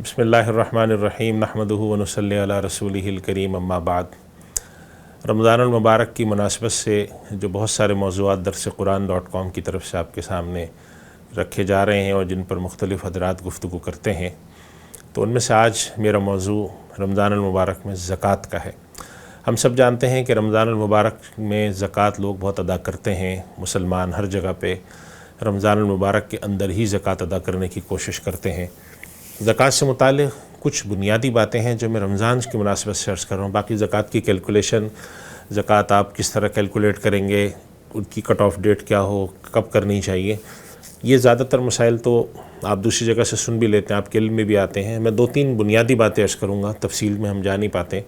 بسم اللہ الرحمن الرحیم نحمدہ ونصلی علی رسولہ الکریم اما بعد۔ رمضان المبارک کی مناسبت سے جو بہت سارے موضوعات درسقرآن.com کی طرف سے آپ کے سامنے رکھے جا رہے ہیں اور جن پر مختلف حضرات گفتگو کرتے ہیں، تو ان میں سے آج میرا موضوع رمضان المبارک میں زکوٰۃ کا ہے۔ ہم سب جانتے ہیں کہ رمضان المبارک میں زکوٰۃ لوگ بہت ادا کرتے ہیں، مسلمان ہر جگہ پہ رمضان المبارک کے اندر ہی زکوٰۃ ادا کرنے کی کوشش کرتے ہیں۔ زکوٰۃ سے متعلق کچھ بنیادی باتیں ہیں جو میں رمضان کی مناسبت سے عرض کر رہا ہوں۔ باقی زکوٰۃ کی کیلکولیشن، زکوٰۃ آپ کس طرح کیلکولیٹ کریں گے، ان کی کٹ آف ڈیٹ کیا ہو، کب کرنی چاہیے، یہ زیادہ تر مسائل تو آپ دوسری جگہ سے سن بھی لیتے ہیں، آپ کے علم میں بھی آتے ہیں۔ میں دو تین بنیادی باتیں عرض کروں گا، تفصیل میں ہم جا نہیں پاتے۔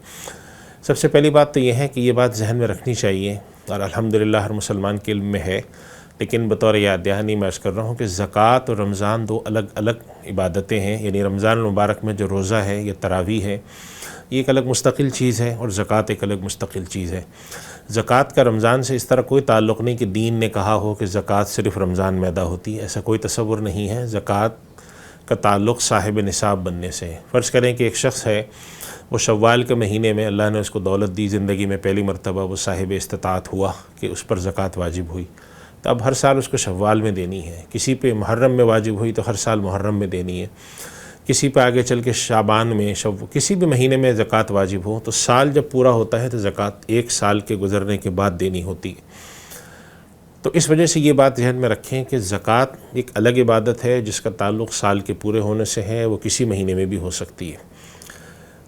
سب سے پہلی بات تو یہ ہے کہ یہ بات ذہن میں رکھنی چاہیے، اور الحمدللہ ہر مسلمان کے علم میں ہے، لیکن بطور یاد دہانی میں عرض کر رہا ہوں کہ زکوٰۃ اور رمضان دو الگ الگ عبادتیں ہیں۔ یعنی رمضان المبارک میں جو روزہ ہے یا تراویح ہے، یہ ایک الگ مستقل چیز ہے، اور زکوٰۃ ایک الگ مستقل چیز ہے۔ زکوٰۃ کا رمضان سے اس طرح کوئی تعلق نہیں کہ دین نے کہا ہو کہ زکوٰۃ صرف رمضان میں ادا ہوتی ہے، ایسا کوئی تصور نہیں ہے۔ زکوٰۃ کا تعلق صاحب نصاب بننے سے ہے۔ فرض کریں کہ ایک شخص ہے، وہ شوال کے مہینے میں اللہ نے اس کو دولت دی، زندگی میں پہلی مرتبہ وہ صاحب استطاعت ہوا کہ اس پر زکوٰۃ واجب ہوئی، تو اب ہر سال اس کو شوال میں دینی ہے۔ کسی پہ محرم میں واجب ہوئی تو ہر سال محرم میں دینی ہے۔ کسی پہ آگے چل کے شعبان میں، کسی بھی مہینے میں زکوٰۃ واجب ہو تو سال جب پورا ہوتا ہے تو زکوٰۃ ایک سال کے گزرنے کے بعد دینی ہوتی ہے۔ تو اس وجہ سے یہ بات ذہن میں رکھیں کہ زکوٰۃ ایک الگ عبادت ہے جس کا تعلق سال کے پورے ہونے سے ہے، وہ کسی مہینے میں بھی ہو سکتی ہے۔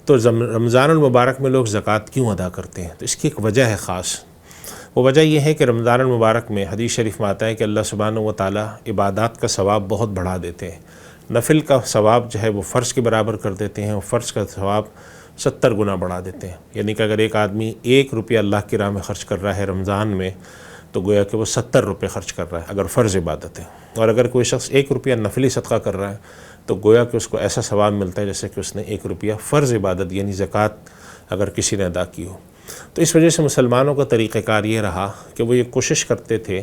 تو رمضان المبارک میں لوگ زکوٰۃ کیوں ادا کرتے ہیں؟ تو اس کی ایک وجہ ہے خاص۔ وہ وجہ یہ ہے کہ رمضان المبارک میں حدیث شریف میں آتا ہے کہ اللہ سبحانہ و تعالیٰ عبادات کا ثواب بہت بڑھا دیتے ہیں۔ نفل کا ثواب جو ہے وہ فرض کے برابر کر دیتے ہیں، اور فرض کا ثواب 70 گنا بڑھا دیتے ہیں۔ یعنی کہ اگر ایک آدمی 1 روپیہ اللہ کی راہ میں خرچ کر رہا ہے رمضان میں، تو گویا کہ وہ 70 روپے خرچ کر رہا ہے اگر فرض عبادت ہے۔ اور اگر کوئی شخص 1 روپیہ نفلی صدقہ کر رہا ہے تو گویا کہ اس کو ایسا ثواب ملتا ہے جیسے کہ اس نے 1 روپیہ فرض عبادت یعنی زکوٰۃ اگر کسی نے ادا کی ہو۔ تو اس وجہ سے مسلمانوں کا طریقہ کار یہ رہا کہ وہ یہ کوشش کرتے تھے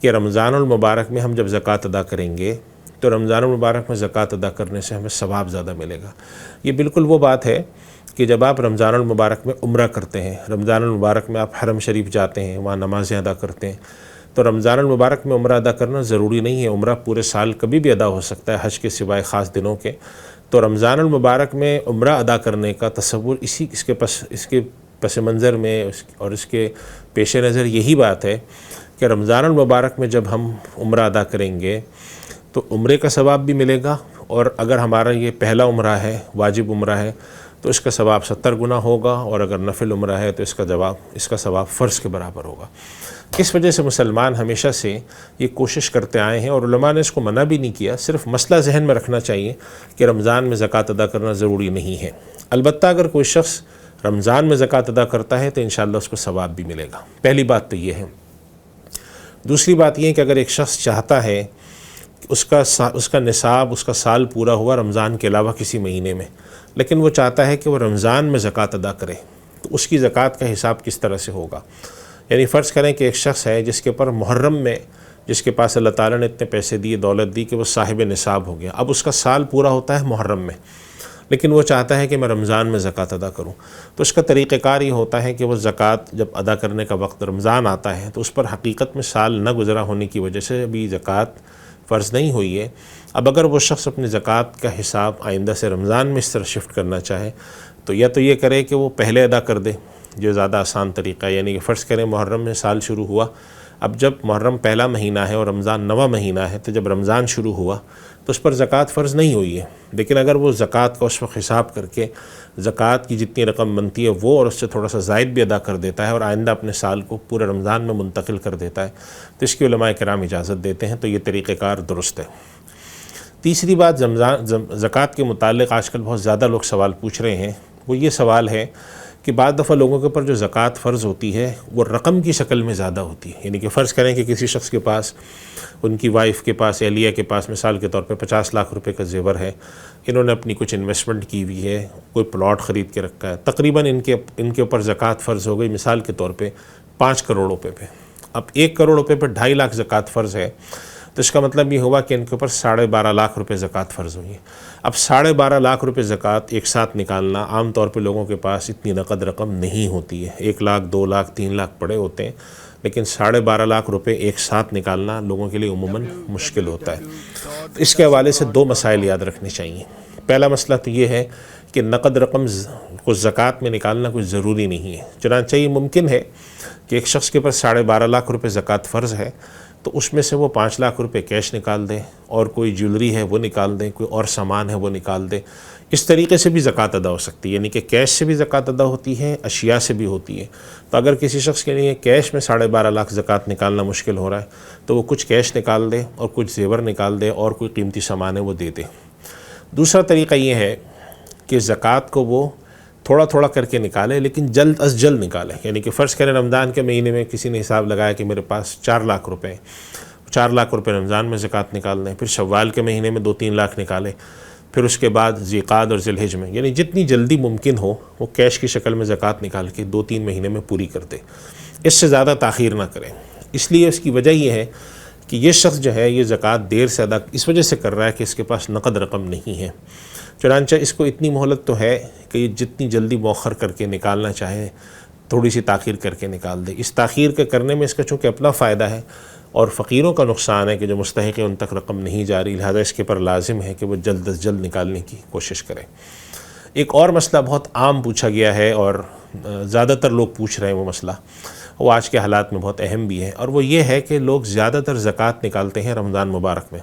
کہ رمضان المبارک میں ہم جب زکوٰۃ ادا کریں گے تو رمضان المبارک میں زکوٰۃ ادا کرنے سے ہمیں ثواب زیادہ ملے گا۔ یہ بالکل وہ بات ہے کہ جب آپ رمضان المبارک میں عمرہ کرتے ہیں، رمضان المبارک میں آپ حرم شریف جاتے ہیں، وہاں نمازیں ادا کرتے ہیں، تو رمضان المبارک میں عمرہ ادا کرنا ضروری نہیں ہے۔ عمرہ پورے سال کبھی بھی ادا ہو سکتا ہے، حج کے سوائے خاص دنوں کے۔ تو رمضان المبارک میں عمرہ ادا کرنے کا تصور اس کے پس منظر میں اور اس کے پیش نظر یہی بات ہے کہ رمضان المبارک میں جب ہم عمرہ ادا کریں گے تو عمرے کا ثواب بھی ملے گا، اور اگر ہمارا یہ پہلا عمرہ ہے، واجب عمرہ ہے، تو اس کا ثواب 70 گنا ہوگا، اور اگر نفل عمرہ ہے تو اس کا ثواب فرض کے برابر ہوگا۔ اس وجہ سے مسلمان ہمیشہ سے یہ کوشش کرتے آئے ہیں، اور علماء نے اس کو منع بھی نہیں کیا، صرف مسئلہ ذہن میں رکھنا چاہیے کہ رمضان میں زکوٰۃ ادا کرنا ضروری نہیں ہے۔ البتہ اگر کوئی شخص رمضان میں زکوٰۃ ادا کرتا ہے تو انشاءاللہ اس کو ثواب بھی ملے گا۔ پہلی بات تو یہ ہے۔ دوسری بات یہ ہے کہ اگر ایک شخص چاہتا ہے کہ اس کا نصاب، اس کا سال پورا ہوا رمضان کے علاوہ کسی مہینے میں، لیکن وہ چاہتا ہے کہ وہ رمضان میں زکوٰۃ ادا کرے، تو اس کی زکوٰۃ کا حساب کس طرح سے ہوگا؟ یعنی فرض کریں کہ ایک شخص ہے جس کے پر محرم میں، جس کے پاس اللہ تعالیٰ نے اتنے پیسے دیے، دولت دی کہ وہ صاحب نصاب ہو گیا، اب اس کا سال پورا ہوتا ہے محرم میں، لیکن وہ چاہتا ہے کہ میں رمضان میں زکوٰۃ ادا کروں۔ تو اس کا طریقہ کار یہ ہوتا ہے کہ وہ زکوٰۃ جب ادا کرنے کا وقت رمضان آتا ہے تو اس پر حقیقت میں سال نہ گزرا ہونے کی وجہ سے ابھی زکوٰۃ فرض نہیں ہوئی ہے۔ اب اگر وہ شخص اپنی زکوٰۃ کا حساب آئندہ سے رمضان میں اس طرح شفٹ کرنا چاہے تو یا تو یہ کرے کہ وہ پہلے ادا کر دے، جو زیادہ آسان طریقہ ہے۔ یعنی کہ فرض کریں محرم میں سال شروع ہوا، اب جب محرم پہلا مہینہ ہے اور رمضان 9واں مہینہ ہے، تو جب رمضان شروع ہوا تو اس پر زکوٰۃ فرض نہیں ہوئی ہے، لیکن اگر وہ زکوٰۃ کا اس وقت حساب کر کے زکوٰۃ کی جتنی رقم بنتی ہے وہ اور اس سے تھوڑا سا زائد بھی ادا کر دیتا ہے، اور آئندہ اپنے سال کو پورے رمضان میں منتقل کر دیتا ہے، تو اس کی علماء کرام اجازت دیتے ہیں، تو یہ طریقہ کار درست ہے۔ تیسری بات زکوٰۃ کے متعلق آج کل بہت زیادہ لوگ سوال پوچھ رہے ہیں، وہ یہ سوال ہے کہ بعض دفعہ لوگوں کے اوپر جو زکوٰۃ فرض ہوتی ہے وہ رقم کی شکل میں زیادہ ہوتی ہے۔ یعنی کہ فرض کریں کہ کسی شخص کے پاس، ان کی وائف کے پاس، اہلیہ کے پاس مثال کے طور پہ 50 لاکھ روپے کا زیور ہے، انہوں نے اپنی کچھ انویسٹمنٹ کی ہوئی ہے، کوئی پلاٹ خرید کے رکھا ہے، تقریباً ان کے اوپر زکوٰۃ فرض ہو گئی مثال کے طور پہ 5 کروڑ روپے پہ۔ اب 1 کروڑ روپے پہ 2.5 لاکھ زکوٰۃ فرض ہے، تو اس کا مطلب یہ ہوا کہ ان کے اوپر 12.5 لاکھ روپے زکوٰۃ فرض ہوئی ہے۔ اب 12.5 لاکھ روپے زکوٰۃ ایک ساتھ نکالنا، عام طور پہ لوگوں کے پاس اتنی نقد رقم نہیں ہوتی ہے، 1 لاکھ 2 لاکھ 3 لاکھ پڑے ہوتے ہیں، لیکن 12.5 لاکھ روپے ایک ساتھ نکالنا لوگوں کے لیے عموماً مشکل ہوتا ہے۔ اس کے حوالے سے 2 مسائل یاد رکھنے چاہیے۔ پہلا مسئلہ تو یہ ہے کہ نقد رقم کو زکوٰۃ میں نکالنا کوئی ضروری نہیں ہے، چنانچہ یہ ممکن ہے کہ ایک شخص کے پاس 12.5 لاکھ روپے زکوٰۃ فرض ہے تو اس میں سے وہ 5 لاکھ روپے کیش نکال دے، اور کوئی جیولری ہے وہ نکال دے، کوئی اور سامان ہے وہ نکال دے۔ اس طریقے سے بھی زکوٰۃ ادا ہو سکتی ہے، یعنی کہ کیش سے بھی زکوٰۃ ادا ہوتی ہے، اشیاء سے بھی ہوتی ہے۔ تو اگر کسی شخص کے لیے کیش میں 12.5 لاکھ زکوٰۃ نکالنا مشکل ہو رہا ہے تو وہ کچھ کیش نکال دے اور کچھ زیور نکال دے اور کوئی قیمتی سامان ہے وہ دے دے۔ دوسرا طریقہ یہ ہے کہ زکوٰۃ کو وہ تھوڑا تھوڑا کر کے نکالے، لیکن جلد از جلد نکالے، یعنی کہ فرض کریں رمضان کے مہینے میں کسی نے حساب لگایا کہ میرے پاس 4 لاکھ روپے ہیں، 4 لاکھ روپے رمضان میں زکوٰۃ نکال دیں، پھر شوال کے مہینے میں 2-3 لاکھ نکالے، پھر اس کے بعد ذیقعد اور ذی الحج میں، یعنی جتنی جلدی ممکن ہو وہ کیش کی شکل میں زکوٰۃ نکال کے 2-3 مہینے میں پوری کر دے، اس سے زیادہ تاخیر نہ کریں۔ اس لیے اس کی وجہ یہ ہے کہ یہ شخص جو ہے یہ زکوٰۃ دیر سے ادا اس وجہ سے کر رہا ہے کہ اس کے پاس نقد رقم نہیں ہے، چنانچہ اس کو اتنی مہلت تو ہے کہ یہ جتنی جلدی مؤخر کر کے نکالنا چاہے تھوڑی سی تاخیر کر کے نکال دے۔ اس تاخیر کے کرنے میں اس کا چونکہ اپنا فائدہ ہے اور فقیروں کا نقصان ہے کہ جو مستحق ہے ان تک رقم نہیں جا رہی، لہذا اس کے پر لازم ہے کہ وہ جلد از جلد نکالنے کی کوشش کریں۔ ایک اور مسئلہ بہت عام پوچھا گیا ہے اور زیادہ تر لوگ پوچھ رہے ہیں، وہ مسئلہ وہ آج کے حالات میں بہت اہم بھی ہے، اور وہ یہ ہے کہ لوگ زیادہ تر زکوٰۃ نکالتے ہیں رمضان مبارک میں۔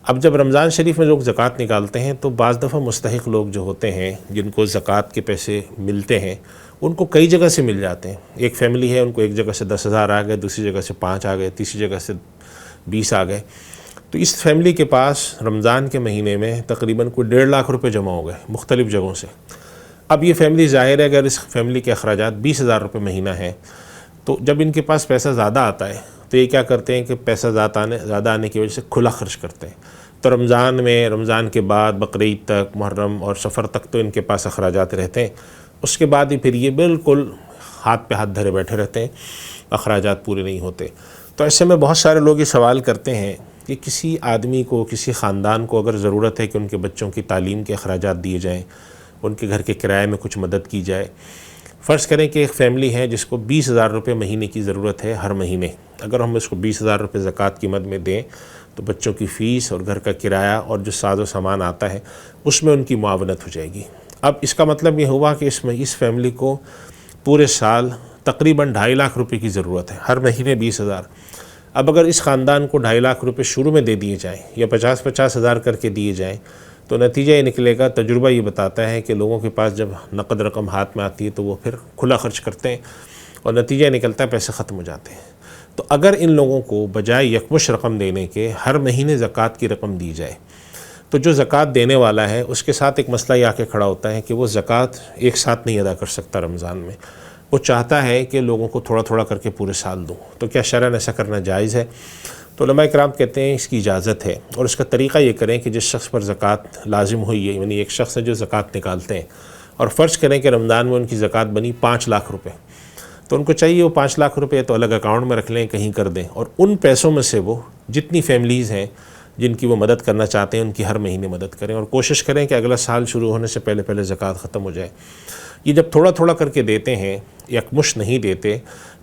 اب جب رمضان شریف میں لوگ زکوٰۃ نکالتے ہیں تو بعض دفعہ مستحق لوگ جو ہوتے ہیں جن کو زکوٰۃ کے پیسے ملتے ہیں ان کو کئی جگہ سے مل جاتے ہیں۔ ایک فیملی ہے، ان کو ایک جگہ سے 10,000 آ گئے، دوسری جگہ سے 5 آ گئے، تیسری جگہ سے 20 آ گئے، تو اس فیملی کے پاس رمضان کے مہینے میں تقریباً کوئی 1.5 لاکھ روپے جمع ہو گئے مختلف جگہوں سے۔ اب یہ فیملی ظاہر ہے اگر اس فیملی کے اخراجات 20,000 روپے مہینہ ہیں تو جب ان کے پاس پیسہ زیادہ آتا ہے تو یہ کیا کرتے ہیں کہ پیسہ زیادہ آنے کی وجہ سے کھلا خرچ کرتے ہیں۔ تو رمضان میں، رمضان کے بعد بقرعید تک، محرم اور سفر تک تو ان کے پاس اخراجات رہتے ہیں، اس کے بعد ہی پھر یہ بالکل ہاتھ پہ ہاتھ دھرے بیٹھے رہتے ہیں، اخراجات پورے نہیں ہوتے۔ تو ایسے میں بہت سارے لوگ یہ سوال کرتے ہیں کہ کسی آدمی کو، کسی خاندان کو اگر ضرورت ہے کہ ان کے بچوں کی تعلیم کے اخراجات دیے جائیں، ان کے گھر کے کرائے میں کچھ مدد کی جائے۔ فرض کریں کہ ایک فیملی ہے جس کو 20,000 روپے مہینے کی ضرورت ہے ہر مہینے، اگر ہم اس کو 20,000 روپے زکوٰۃ کی مد میں دیں تو بچوں کی فیس اور گھر کا کرایہ اور جو ساز و سامان آتا ہے اس میں ان کی معاونت ہو جائے گی۔ اب اس کا مطلب یہ ہوا کہ اس فیملی کو پورے سال تقریباً 2.5 لاکھ روپے کی ضرورت ہے، ہر مہینے 20,000۔ اب اگر اس خاندان کو 2.5 لاکھ روپے شروع میں دے دیے جائیں یا 50,000 ہزار کر کے دیے جائیں تو نتیجہ یہ نکلے گا، تجربہ یہ بتاتا ہے کہ لوگوں کے پاس جب نقد رقم ہاتھ میں آتی ہے تو وہ پھر کھلا خرچ کرتے ہیں اور نتیجہ نکلتا ہے پیسے ختم ہو جاتے ہیں۔ تو اگر ان لوگوں کو بجائے یکمشت رقم دینے کے ہر مہینے زکوٰۃ کی رقم دی جائے تو جو زکوٰۃ دینے والا ہے اس کے ساتھ ایک مسئلہ یہ آ کے کھڑا ہوتا ہے کہ وہ زکوٰۃ ایک ساتھ نہیں ادا کر سکتا رمضان میں، وہ چاہتا ہے کہ لوگوں کو تھوڑا تھوڑا کر کے پورے سال دوں۔ تو کیا شرعاً ایسا کرنا جائز ہے؟ تو علماء کرام کہتے ہیں اس کی اجازت ہے، اور اس کا طریقہ یہ کریں کہ جس شخص پر زکوٰۃ لازم ہوئی ہے، یعنی ایک شخص ہے جو زکوٰۃ نکالتے ہیں اور فرض کریں کہ رمضان میں ان کی زکوٰۃ بنی 5 لاکھ روپے، تو ان کو چاہیے وہ 5 لاکھ روپے تو الگ اکاؤنٹ میں رکھ لیں، کہیں کر دیں، اور ان پیسوں میں سے وہ جتنی فیملیز ہیں جن کی وہ مدد کرنا چاہتے ہیں ان کی ہر مہینے مدد کریں، اور کوشش کریں کہ اگلا سال شروع ہونے سے پہلے زکوٰۃ ختم ہو جائے۔ یہ جب تھوڑا تھوڑا کر کے دیتے ہیں، یکمشت نہیں دیتے،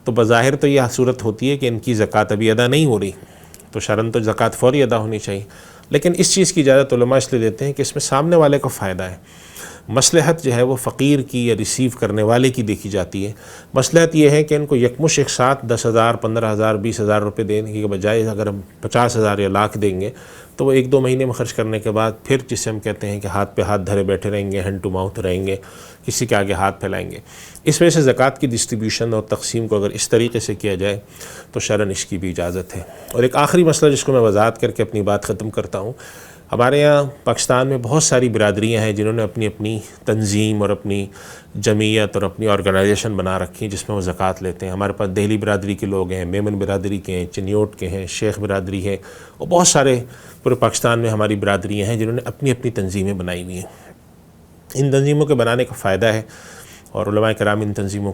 تو بظاہر تو یہ صورت ہوتی ہے کہ ان کی زکوٰۃ ابھی ادا نہیں ہو رہی، تو شرعاً تو زکوٰۃ فوری ادا ہونی چاہیے، لیکن اس چیز کی اجازت علماء اس لیے دیتے ہیں کہ اس میں سامنے والے کو فائدہ ہے۔ مصلحت جو ہے وہ فقیر کی یا ریسیو کرنے والے کی دیکھی جاتی ہے۔ مصلحت یہ ہے کہ ان کو یکمشت ایک ساتھ 10,000، 15,000، 20,000 روپے دینے کے بجائے اگر ہم 50,000 یا لاکھ دیں گے تو وہ 1-2 مہینے میں خرچ کرنے کے بعد پھر جسے ہم کہتے ہیں کہ ہاتھ پہ ہاتھ دھرے بیٹھے رہیں گے، ہینڈ ٹو ماؤتھ رہیں گے، کسی کے آگے ہاتھ پھیلائیں گے۔ اس وجہ سے زکوٰۃ کی ڈسٹریبیوشن اور تقسیم کو اگر اس طریقے سے کیا جائے تو شرعاً اس کی بھی اجازت ہے۔ اور ایک آخری مسئلہ جس کو میں وضاحت کر کے اپنی بات ختم کرتا ہوں، ہمارے یہاں پاکستان میں بہت ساری برادریاں ہیں جنہوں نے اپنی اپنی تنظیم اور اپنی جمعیت اور اپنی آرگنائزیشن بنا رکھی ہیں جس میں وہ زکوٰۃ لیتے ہیں۔ ہمارے پاس دہلی برادری کے لوگ ہیں، میمن برادری کے ہیں، چنیوٹ کے ہیں، شیخ برادری ہے، اور بہت سارے پورے پاکستان میں ہماری برادریاں ہیں جنہوں نے اپنی اپنی تنظیمیں بنائی ہوئی ہیں۔ ان تنظیموں کے بنانے کا فائدہ ہے اور علماء کرام ان تنظیموں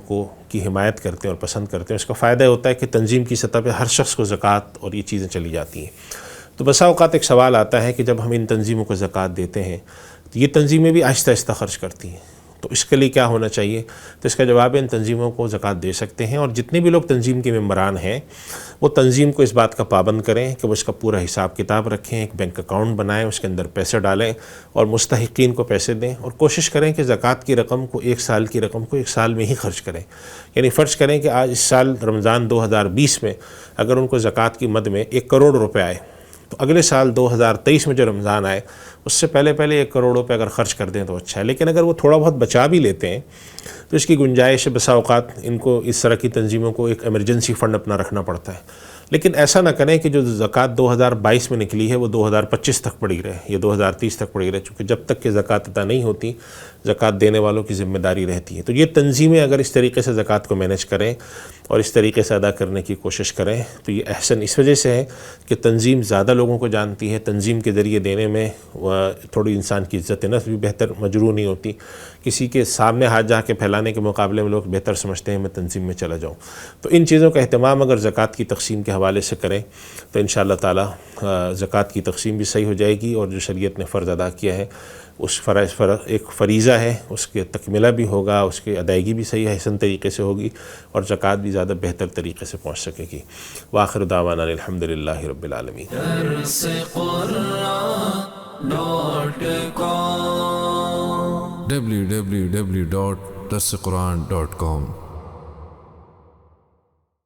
کی حمایت کرتے ہیں اور پسند کرتے ہیں. اس کا فائدہ ہوتا ہے کہ تنظیم کی سطح پہ ہر شخص کو زکوٰۃ اور یہ چیزیں چلی جاتی ہیں. تو بسا اوقات ایک سوال آتا ہے کہ جب ہم ان تنظیموں کو زکوٰۃ دیتے ہیں تو یہ تنظیمیں بھی آہستہ آہستہ خرچ کرتی ہیں، تو اس کے لیے کیا ہونا چاہیے؟ تو اس کا جواب ہے ان تنظیموں کو زکوٰۃ دے سکتے ہیں، اور جتنے بھی لوگ تنظیم کے ممبران ہیں وہ تنظیم کو اس بات کا پابند کریں کہ وہ اس کا پورا حساب کتاب رکھیں، ایک بینک اکاؤنٹ بنائیں، اس کے اندر پیسے ڈالیں اور مستحقین کو پیسے دیں، اور کوشش کریں کہ زکوٰۃ کی رقم کو ایک سال کی رقم کو ایک سال میں ہی خرچ کریں. یعنی فرض کریں کہ آج اس سال رمضان 2020 میں اگر ان کو زکوٰۃ کی مد میں 1 کروڑ روپے آئے تو اگلے سال 2023 میں جو رمضان آئے اس سے پہلے 1 کروڑ روپے اگر خرچ کر دیں تو اچھا ہے. لیکن اگر وہ تھوڑا بہت بچا بھی لیتے ہیں تو اس کی گنجائش بسا اوقات ان کو اس طرح کی تنظیموں کو ایک ایمرجنسی فنڈ اپنا رکھنا پڑتا ہے. لیکن ایسا نہ کریں کہ جو زکوٰۃ 2022 میں نکلی ہے وہ 2025 تک پڑی رہے یا 2030 تک پڑی رہے، چونکہ جب تک کہ زکوٰۃ عطا نہیں ہوتی زکوٰۃ دینے والوں کی ذمہ داری رہتی ہے. تو یہ تنظیمیں اگر اس طریقے سے زکوٰۃ کو مینیج کریں اور اس طریقے سے ادا کرنے کی کوشش کریں تو یہ احسن اس وجہ سے ہے کہ تنظیم زیادہ لوگوں کو جانتی ہے، تنظیم کے ذریعے دینے میں تھوڑی انسان کی عزت نفس بھی بہتر مجروح نہیں ہوتی. کسی کے سامنے ہاتھ جا کے پھیلانے کے مقابلے میں لوگ بہتر سمجھتے ہیں میں تنظیم میں چلا جاؤں. تو ان چیزوں کا اہتمام اگر زکوٰۃ کی تقسیم کے حوالے سے کریں تو انشاءاللہ تعالی زکوٰۃ کی تقسیم بھی صحیح ہو جائے گی، اور جو شریعت نے فرض ادا کیا ہے اس ایک فریضہ ہے اس کے تکملہ بھی ہوگا، اس کی ادائیگی بھی صحیح حسن طریقے سے ہوگی، اور زکوٰۃ بھی زیادہ بہتر طریقے سے پہنچ سکے گی. وآخر دعوانا الحمدللہ رب العالمین. www.darsequran.com